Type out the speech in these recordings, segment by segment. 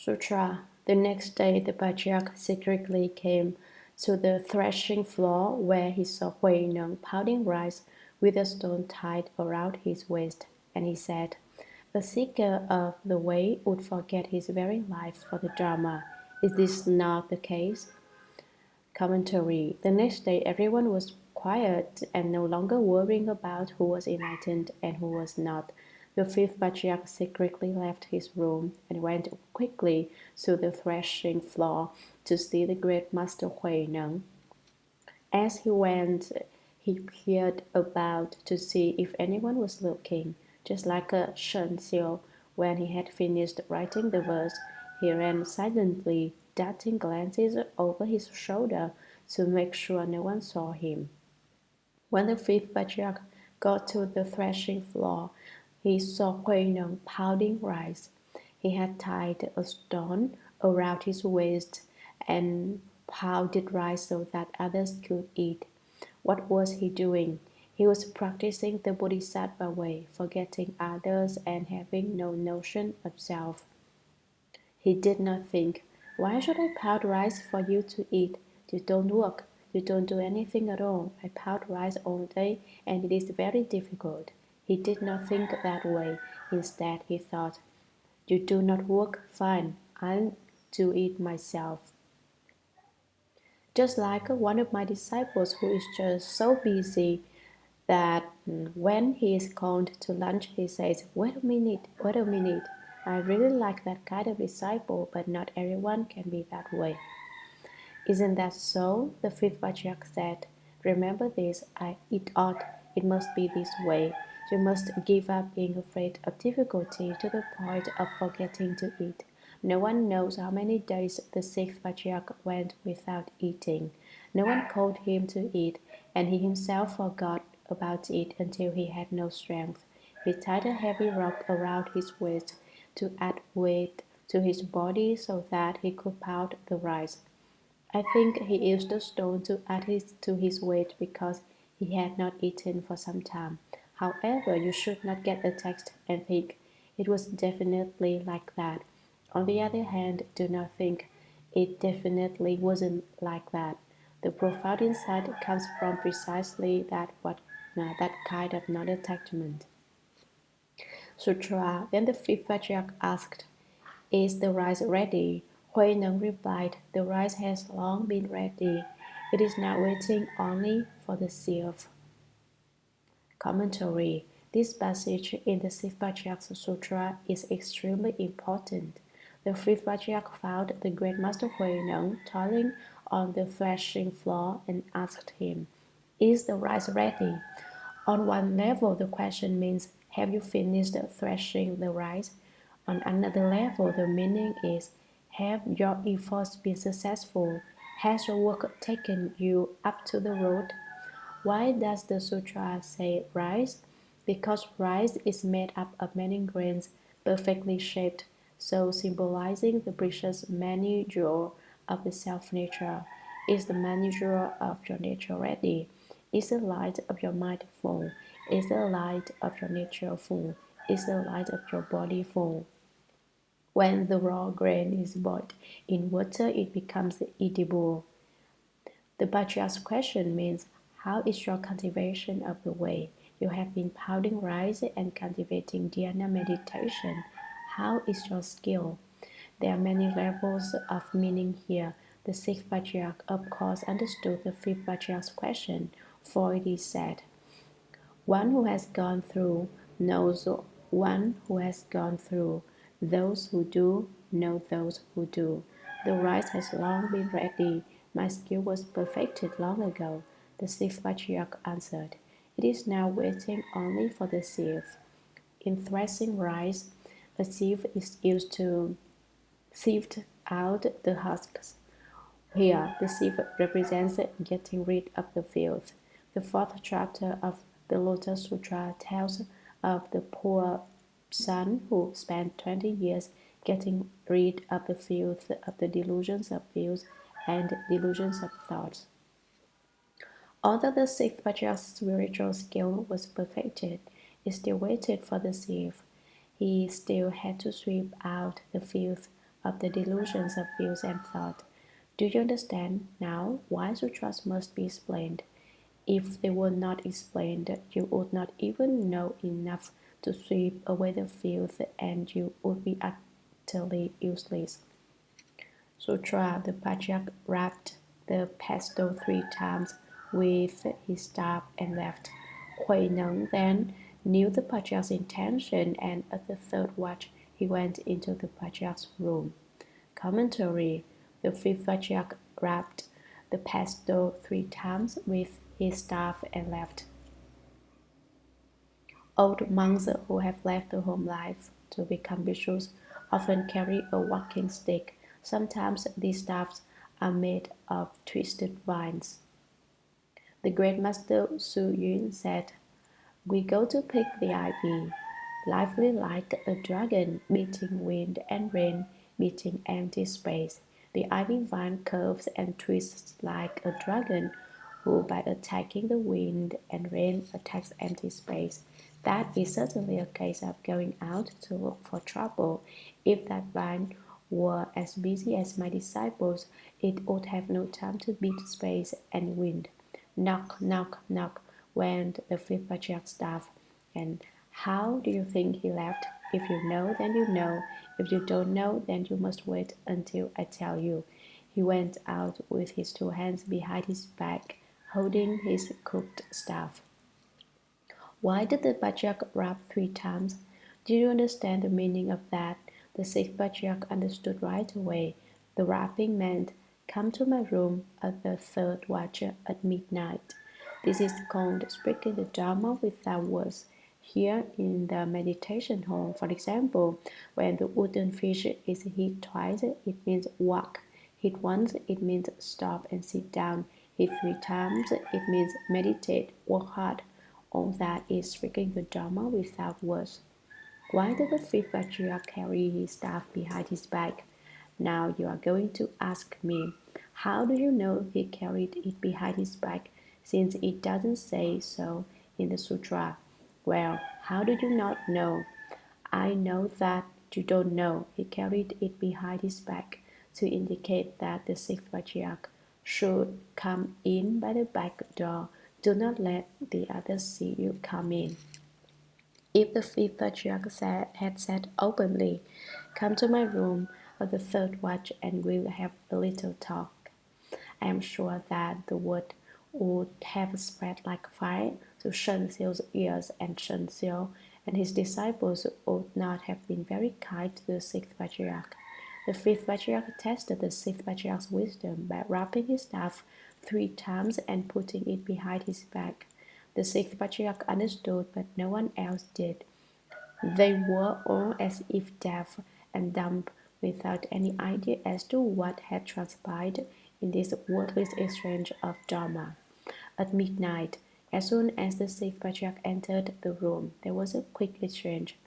Sutra. The next day, the Patriarch secretly came to the threshing floor where he saw Huineng pounding rice with a stone tied around his waist, and he said, "The seeker of the way would forget his very life for the Dharma. Is this not the case?" Commentary. The next day, everyone was quiet and no longer worrying about who was enlightened and who was not. The fifth patriarch secretly left his room and went quickly to the threshing floor to see the great master Huineng. As he went, he peered about to see if anyone was looking. Just like a Shen Xiu, when he had finished writing the verse, he ran silently, darting glances over his shoulder to make sure no one saw him. When the fifth patriarch got to the threshing floor, he saw Huineng pounding rice. He had tied a stone around his waist and pounded rice so that others could eat. What was he doing? He was practicing the Bodhisattva way, forgetting others and having no notion of self. He did not think, "Why should I pound rice for you to eat? You don't work. You don't do anything at all. I pound rice all day, and it is very difficult." He did not think that way. Instead, he thought, "You do not work? Fine. I'll do it myself." Just like one of my disciples who is just so busy that when he is called to lunch, he says, wait a minute. I really like that kind of disciple, but not everyone can be that way. Isn't that so? The fifth Patriarch said. Remember this, it must be this way. You must give up being afraid of difficulty to the point of forgetting to eat. No one knows how many days the sixth Patriarch went without eating. No one called him to eat, and he himself forgot about it until he had no strength. He tied a heavy rope around his waist to add weight to his body so that he could pound the rice. I think he used the stone to add to his weight because he had not eaten for some time. However, you should not get attached and think it was definitely like that. On the other hand, do not think it definitely wasn't like that. The profound insight comes from precisely that kind of non-attachment. Sutra. Then the fifth patriarch asked, "Is the rice ready?" Huineng replied, "The rice has long been ready. It is now waiting only for the sieve." Commentary. This passage in the Sixth Patriarch's Sutra is extremely important. The fifth patriarch found the great master Huineng toiling on the threshing floor and asked him, "Is the rice ready?" On one level, the question means, "Have you finished threshing the rice?" On another level, the meaning is, "Have your efforts been successful? Has your work taken you up to the road?" Why does the sutra say rice? Because rice is made up of many grains perfectly shaped, so symbolizing the precious manual of the self-nature. Is the manual of your nature ready? Is the light of your mind full? Is the light of your nature full? Is the light of your body full? When the raw grain is boiled in water, it becomes edible. The Patriarch's question means, how is your cultivation of the way? You have been pounding rice and cultivating dhyana meditation. How is your skill? There are many levels of meaning here. The sixth patriarch, of course, understood the fifth patriarch's question, for it is said, "One who has gone through knows one who has gone through. Those who do know those who do. The rice has long been ready. My skill was perfected long ago." The sixth patriarch answered, "It is now waiting only for the sieve." In threshing rice, a sieve is used to sift out the husks. Here, the sieve represents getting rid of the filth. The fourth chapter of the Lotus Sutra tells of the poor son who spent 20 years getting rid of the filth of the delusions of views and delusions of thoughts. Although the sixth patriarch's spiritual skill was perfected, he still waited for the sieve. He still had to sweep out the filth of the delusions of views and thought. Do you understand now why sutras must be explained? If they were not explained, you would not even know enough to sweep away the filth, and you would be utterly useless. Sutra. The Patriarch rapped the pestle 3 times with his staff and left. Hui Neng then knew the Patriarch's intention, and at the third watch he went into the Patriarch's room. Commentary. The fifth Patriarch rapped the pestle 3 times with his staff and left. Old monks who have left the home life to become bhikshus often carry a walking stick. Sometimes these staffs are made of twisted vines. The great master Su Yun said, "We go to pick the ivy, lively like a dragon, beating wind and rain, beating empty space. The ivy vine curves and twists like a dragon, who by attacking the wind and rain attacks empty space. That is certainly a case of going out to look for trouble. If that vine were as busy as my disciples, it would have no time to beat space and wind." Knock, knock, knock went the fifth patriarch's staff. And how do you think he left? If you know, then you know. If you don't know, then you must wait until I tell you. He went out with his 2 hands behind his back, holding his crooked staff. Why did the patriarch rap 3 times? Do you understand the meaning of that? The sixth patriarch understood right away. The rapping meant, "Come to my room at the third watch at midnight." This is called speaking the Dharma without words. Here in the meditation hall, for example, when the wooden fish is hit twice, it means walk. Hit once, it means stop and sit down. Hit 3 times, it means meditate, work hard. All that is speaking the Dharma without words. Why did the fifth patriarch carry his staff behind his back? Now you are going to ask me, how do you know he carried it behind his back, since it doesn't say so in the sutra? Well, how do you not know? I know that you don't know. He carried it behind his back to indicate that the sixth patriarch should come in by the back door. Do not let the others see you come in. If the fifth patriarch had said openly, "Come to my room at the third watch and we'll have a little talk," I am sure that the word would have spread like fire to Shen Xiu's ears, and Shen Xiu and his disciples would not have been very kind to the sixth patriarch. The fifth patriarch tested the sixth patriarch's wisdom by wrapping his staff 3 times and putting it behind his back. The sixth patriarch understood, but no one else did. They were all as if deaf and dumb, without any idea as to what had transpired in this wordless exchange of Dharma. At midnight, as soon as the sixth patriarch entered the room, there was a quick exchange.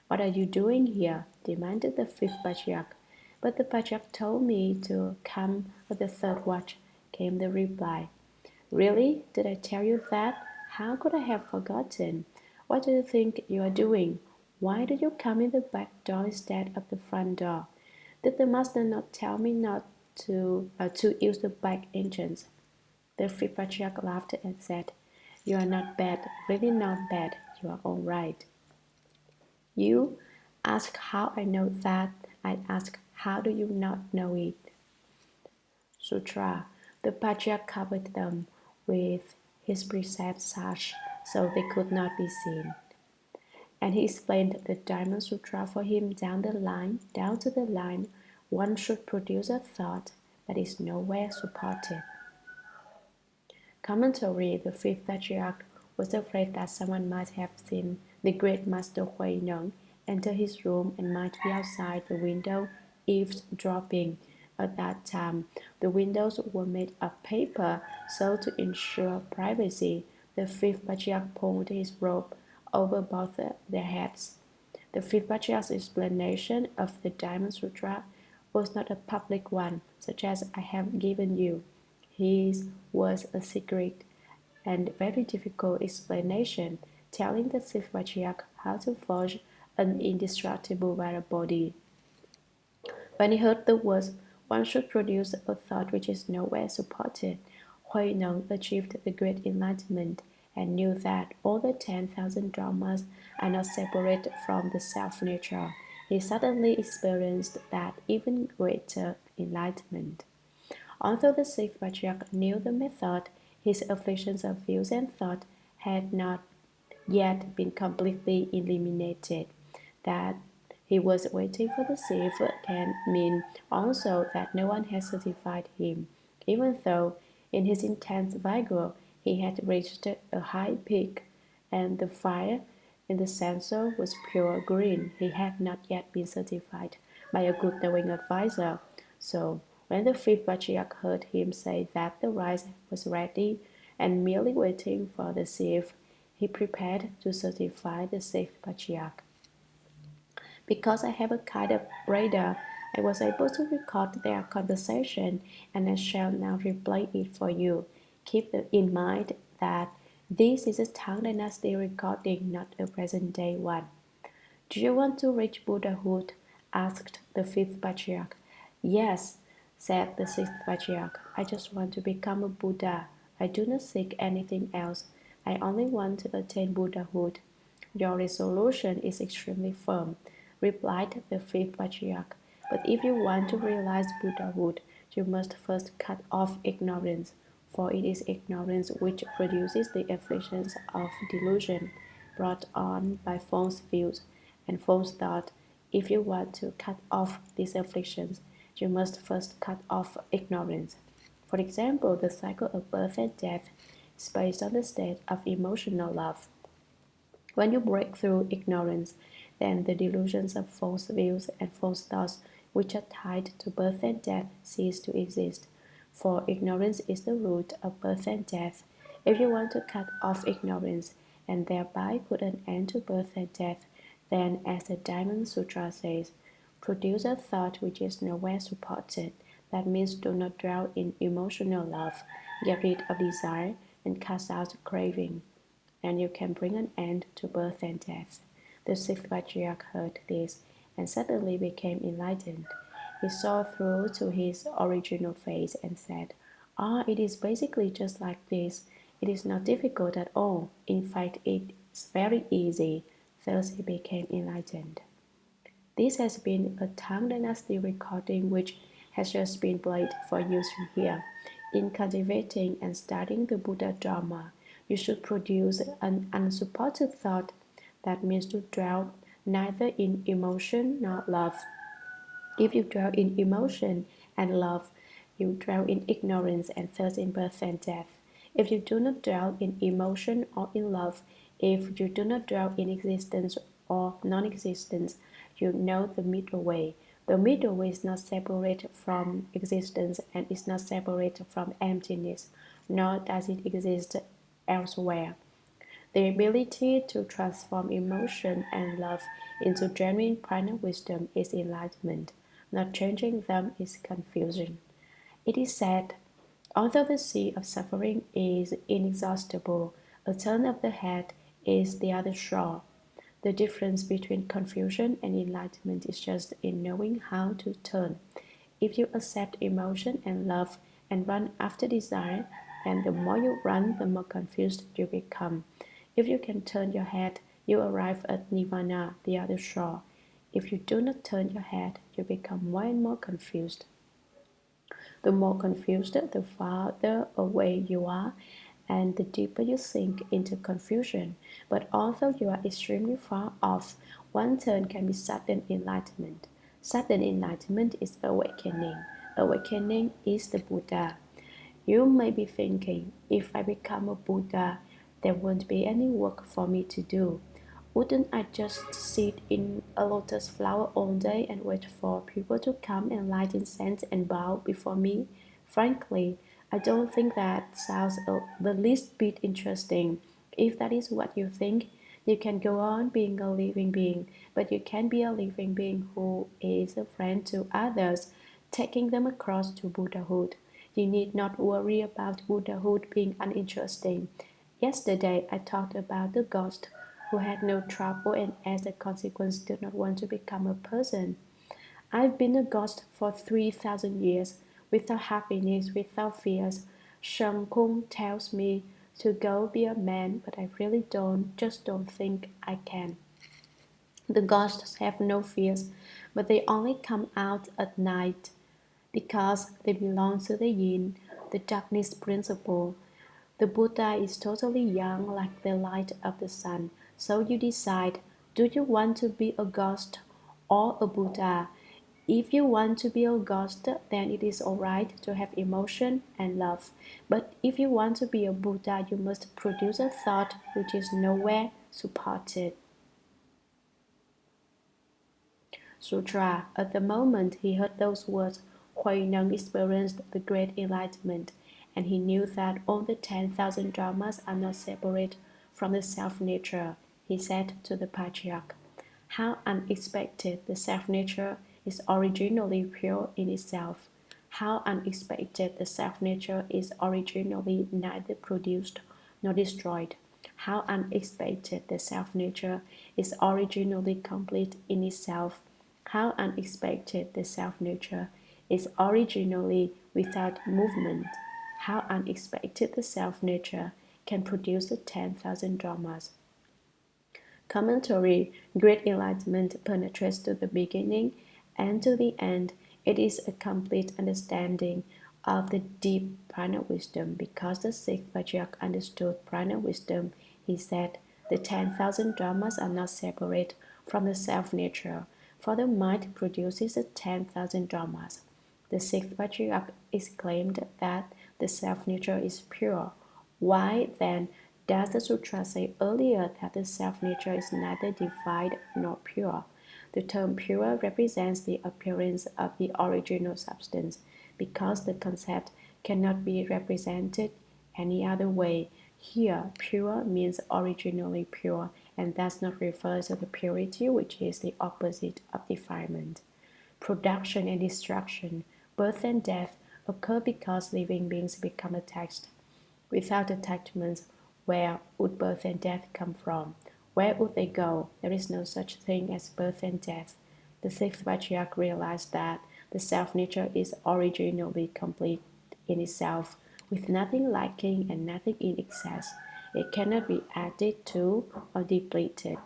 "What are you doing here?" demanded the fifth patriarch. "But the patriarch told me to come at the third watch," came the reply. "Really? Did I tell you that? How could I have forgotten? What do you think you are doing? Why do you come in the back door instead of the front door? Did the master not tell me not to use the back entrance?" The fifth patriarch laughed and said, "You are not bad, really not bad. You are all right." You ask how I know that. I ask, how do you not know it? Sutra. The patriarch covered them with his precepts sash so they could not be seen. And he explained the Diamond Sutra for him down to the line. One should produce a thought that is nowhere supported. Commentary. The fifth patriarch was afraid that someone might have seen the great master Hui Neng enter his room and might be outside the window eavesdropping. At that time, the windows were made of paper, so to ensure privacy, the fifth patriarch pulled his robe over both their heads. The fifth patriarch's explanation of the Diamond Sutra was not a public one, such as I have given you. His was a secret and very difficult explanation, telling the sixth patriarch how to forge an indestructible body. When he heard the words, one should produce a thought which is nowhere supported, Hui Neng achieved the great enlightenment and knew that all the 10,000 dharmas are not separate from the self-nature. He suddenly experienced that even greater enlightenment. Although the Sixth Patriarch knew the method, his afflictions of views and thought had not yet been completely eliminated. That he was waiting for the Sixth can mean also that no one had certified him, even though in his intense vigor he had reached a high peak, and the fire in the censer was pure green. He had not yet been certified by a good knowing advisor. So when the fifth patriarch heard him say that the rice was ready and merely waiting for the sieve, he prepared to certify the sixth patriarch. Because I have a kind of radar, I was able to record their conversation, and I shall now replay it for you. Keep in mind that this is a Tang Dynasty recording, not a present-day one. Do you want to reach Buddhahood? Asked the fifth patriarch. Yes, said the sixth patriarch. I just want to become a Buddha. I do not seek anything else. I only want to attain Buddhahood. Your resolution is extremely firm, replied the fifth patriarch. But if you want to realize Buddhahood, you must first cut off ignorance, for it is ignorance which produces the afflictions of delusion brought on by false views and false thought. If you want to cut off these afflictions, you must first cut off ignorance. For example, the cycle of birth and death is based on the state of emotional love. When you break through ignorance, then the delusions of false views and false thoughts which are tied to birth and death cease to exist. For ignorance is the root of birth and death. If you want to cut off ignorance and thereby put an end to birth and death, then, as the Diamond Sutra says, produce a thought which is nowhere supported. That means do not dwell in emotional love, get rid of desire, and cast out craving, and you can bring an end to birth and death. The sixth patriarch heard this and suddenly became enlightened. He saw through to his original face and said, Ah, it is basically just like this. It is not difficult at all. In fact, it's very easy. Thus he became enlightened. This has been a Tang Dynasty recording which has just been played for use here. In cultivating and studying the Buddha Dharma, you should produce an unsupported thought. That means to dwell neither in emotion nor love. If you dwell in emotion and love, you dwell in ignorance and thus in birth and death. If you do not dwell in emotion or in love, if you do not dwell in existence or non-existence, you know the middle way. The middle way is not separate from existence and is not separate from emptiness, nor does it exist elsewhere. The ability to transform emotion and love into genuine prana wisdom is enlightenment. Not changing them is confusion. It is said, although the sea of suffering is inexhaustible, a turn of the head is the other shore. The difference between confusion and enlightenment is just in knowing how to turn. If you accept emotion and love and run after desire, then the more you run, the more confused you become. If you can turn your head, you arrive at nirvana, the other shore. If you do not turn your head, you become more and more confused. The more confused, the farther away you are, and the deeper you sink into confusion. But although you are extremely far off, one turn can be sudden enlightenment. Sudden enlightenment is awakening. Awakening is the Buddha. You may be thinking, if I become a Buddha, there won't be any work for me to do. Wouldn't I just sit in a lotus flower all day and wait for people to come and light incense and bow before me? Frankly, I don't think that sounds the least bit interesting. If that is what you think, you can go on being a living being, but you can be a living being who is a friend to others, taking them across to Buddhahood. You need not worry about Buddhahood being uninteresting. Yesterday, I talked about the ghost who had no trouble and as a consequence did not want to become a person. I've been a ghost for 3,000 years, without happiness, without fears. Sheng Kung tells me to go be a man, but I really just don't think I can. The ghosts have no fears, but they only come out at night because they belong to the yin, the darkness principle. The Buddha is totally young, like the light of the sun. So you decide, do you want to be a ghost or a Buddha? If you want to be a ghost, then it is alright to have emotion and love. But if you want to be a Buddha, you must produce a thought which is nowhere supported. Sutra. At the moment he heard those words, Hui Neng experienced the great enlightenment, and he knew that all the 10,000 dharmas are not separate from the self-nature. He said to the Patriarch, how unexpected! The self-nature is originally pure in itself. How unexpected! The self-nature is originally neither produced nor destroyed. How unexpected! The self-nature is originally complete in itself. How unexpected! The self-nature is originally without movement. How unexpected! The self-nature can produce the 10,000 dharmas. Commentary. Great enlightenment penetrates to the beginning and to the end. It is a complete understanding of the deep prana wisdom. Because the Sixth Patriarch understood prana wisdom, he said, the 10,000 dharmas are not separate from the self-nature, for the mind produces the 10,000 dharmas. The Sixth Patriarch exclaimed that the self-nature is pure. Why, then, does the Sutra say earlier that the self-nature is neither divine nor pure? The term pure represents the appearance of the original substance, because the concept cannot be represented any other way. Here, pure means originally pure, and does not refer to the purity which is the opposite of defilement. Production and destruction, birth and death, occur because living beings become attached. Without attachments, where would birth and death come from? Where would they go? There is no such thing as birth and death. The Sixth Patriarch realized that the self-nature is originally complete in itself, with nothing lacking and nothing in excess. It cannot be added to or depleted.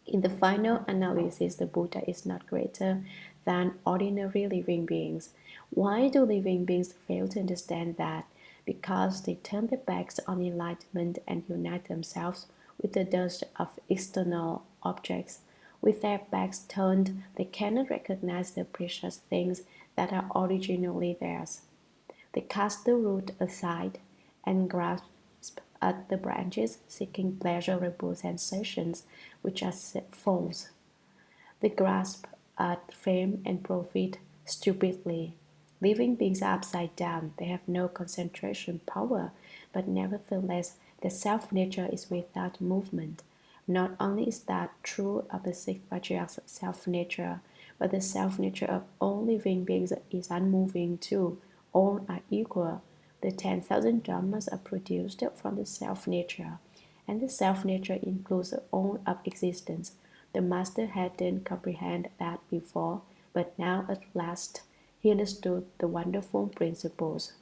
In the final analysis, the Buddha is not greater than ordinary living beings. Why do living beings fail to understand that? Because they turn their backs on enlightenment and unite themselves with the dust of external objects. With their backs turned, they cannot recognize the precious things that are originally theirs. They cast the root aside and grasp at the branches, seeking pleasurable sensations which are false. They grasp at fame and profit stupidly. Living beings are upside down. They have no concentration power, but nevertheless, the self-nature is without movement. Not only is that true of the Sixth Patriarch's self-nature, but the self-nature of all living beings is unmoving too. All are equal. The 10,000 dharmas are produced from the self-nature, and the self-nature includes all of existence. The master hadn't comprehended that before, but now at last he understood the wonderful principles.